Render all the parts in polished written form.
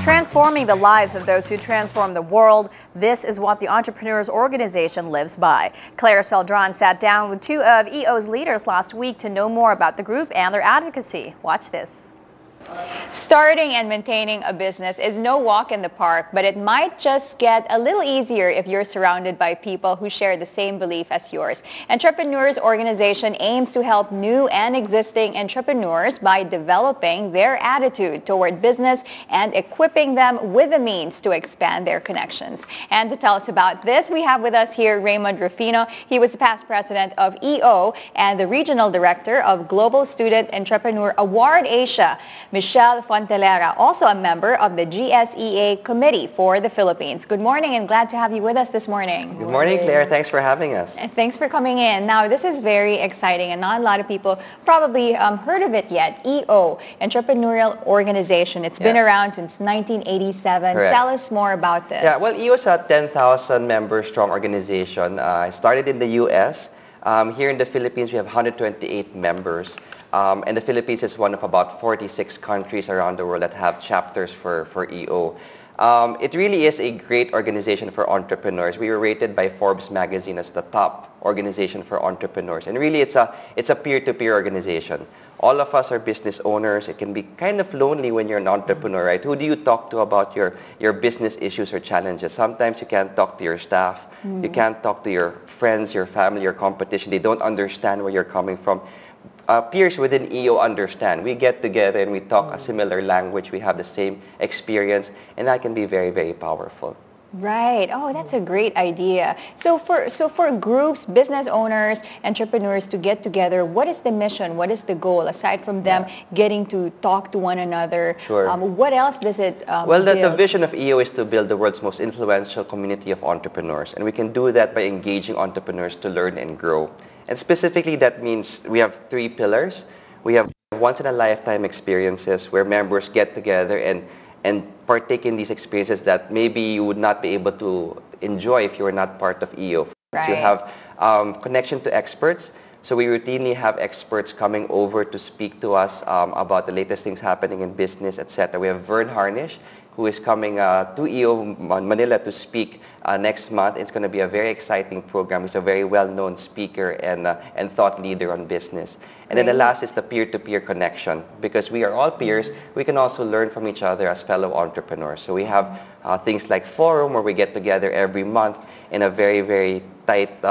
Transforming the lives of those who transform the world. This is what the Entrepreneurs Organization lives by. Claire Celdran sat down with two of EO's leaders last week to know more about the group and their advocacy. Watch this. Starting and maintaining a business is no walk in the park, but it might just get a little easier if you're surrounded by people who share the same belief as yours. Entrepreneurs Organization aims to help new and existing entrepreneurs by developing their attitude toward business and equipping them with the means to expand their connections. And to tell us about this, we have with us here Raymond Rufino. He was the past president of EO and the regional director of Global Student Entrepreneur Award Asia. Michelle Fontelera, also a member of the GSEA Committee for the Philippines. Good morning and glad to have you with us this morning. Good morning, Claire. Thanks for having us. And thanks for coming in. Now, this is very exciting and not a lot of people probably heard of it yet. EO, Entrepreneurial Organization. It's been around since 1987. Correct. Tell us more about this. Yeah, well, EO is a 10,000 member strong organization. It started in the U.S. Here in the Philippines, we have 128 members. And the Philippines is one of about 46 countries around the world that have chapters for EO. It really is a great organization for entrepreneurs. We were rated by Forbes magazine as the top organization for entrepreneurs. And really, it's a peer-to-peer organization. All of us are business owners. It can be kind of lonely when you're an entrepreneur, right? Who do you talk to about your business issues or challenges? Sometimes you can't talk to your staff. You can't talk to your friends, your family, your competition. They don't understand where you're coming from. Peers within EO understand. We get together and we talk a similar language. We have the same experience, and that can be very, very powerful. Right. Oh, that's a great idea. So for groups, business owners, entrepreneurs to get together, what is the mission? What is the goal aside from them getting to talk to one another? Sure. What else does it Well, the vision of EO is to build the world's most influential community of entrepreneurs, and we can do that by engaging entrepreneurs to learn and grow. And specifically, that means we have 3 pillars. We have once-in-a-lifetime experiences where members get together and partake in these experiences that maybe you would not be able to enjoy if you were not part of EO. Right. You have connection to experts. So we routinely have experts coming over to speak to us about the latest things happening in business, etc. We have Vern Harnish, who is coming to EO Manila to speak next month. It's going to be a very exciting program. He's a very well-known speaker and thought leader on business. And then the last is the peer-to-peer connection. Because we are all peers, we can also learn from each other as fellow entrepreneurs. So we have things like Forum, where we get together every month in a very, very tight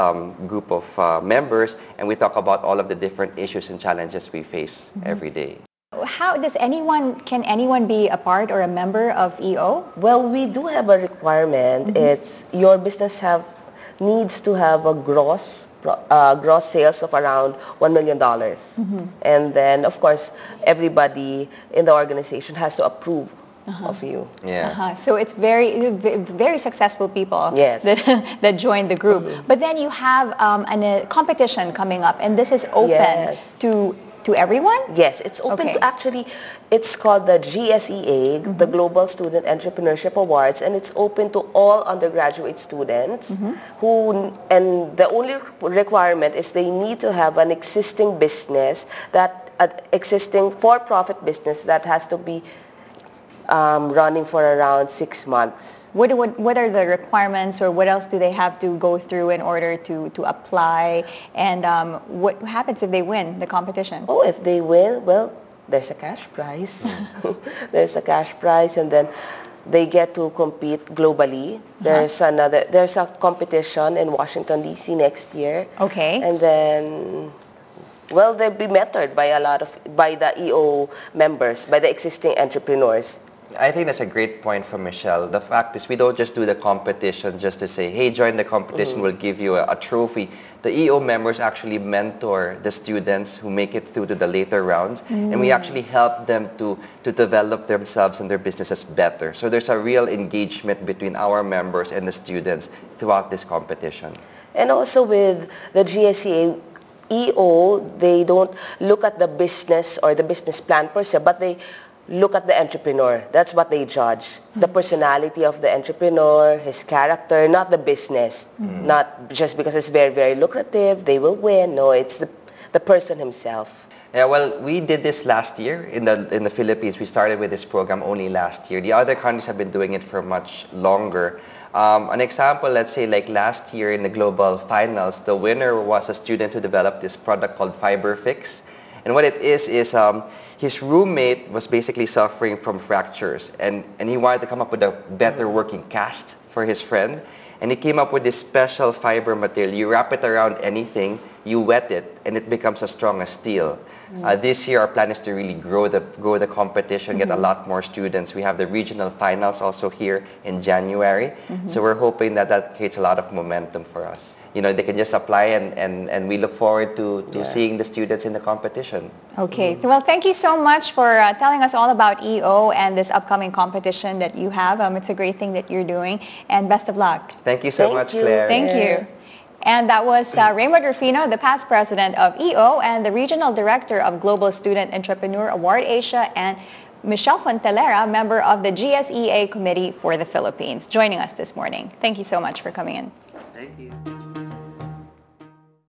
group of members, and we talk about all of the different issues and challenges we face every day. How does can anyone be a part or a member of EO? Well, we do have a requirement. It's your business needs to have a gross sales of around $1 million. And then, of course, everybody in the organization has to approve of you. So it's very successful people that join the group. But then you have a competition coming up, and this is open to everyone? Yes, it's open to actually, it's called the GSEA, the Global Student Entrepreneurship Awards, and it's open to all undergraduate students and the only requirement is they need to have an existing business, existing for-profit business that has to be running for around 6 months. What are the requirements, or what else do they have to go through in order to apply? And what happens if they win the competition? Oh, if they win, well, there's a cash prize. There's a cash prize, and then they get to compete globally. There's a competition in Washington, D.C. next year. Okay. And then, well, they'll be mentored by the EO members, by the existing entrepreneurs. I think that's a great point from Michelle. The fact is, we don't just do the competition just to say, hey, join the competition, we'll give you a trophy. The EO members actually mentor the students who make it through to the later rounds, and we actually help them to develop themselves and their businesses better. So there's a real engagement between our members and the students throughout this competition. And also with the GSEA, EO, they don't look at the business or the business plan per se, but they look at the entrepreneur. That's what they judge. The personality of the entrepreneur, his character, not the business. Not just because it's very, very lucrative, they will win. No, it's the person himself? Yeah, well, we did this last year in the Philippines. We started with this program only last year. The other countries have been doing it for much longer. An example, let's say like last year in the global finals, the winner was a student who developed this product called FiberFix. And what it is his roommate was basically suffering from fractures, and he wanted to come up with a better working cast for his friend. And he came up with this special fiber material. You wrap it around anything, you wet it, and it becomes as strong as steel. This year, our plan is to really grow the competition, get a lot more students. We have the regional finals also here in January. So we're hoping that creates a lot of momentum for us. You know, they can just apply, and we look forward to seeing the students in the competition. Okay. Well, thank you so much for telling us all about EO and this upcoming competition that you have. It's a great thing that you're doing, and best of luck. Thank you so much, Claire. Thank you. And that was Raymond Rufino, the past president of EO and the regional director of Global Student Entrepreneur Award Asia, and Michelle Fontelera, member of the GSEA Committee for the Philippines, joining us this morning. Thank you so much for coming in. Thank you.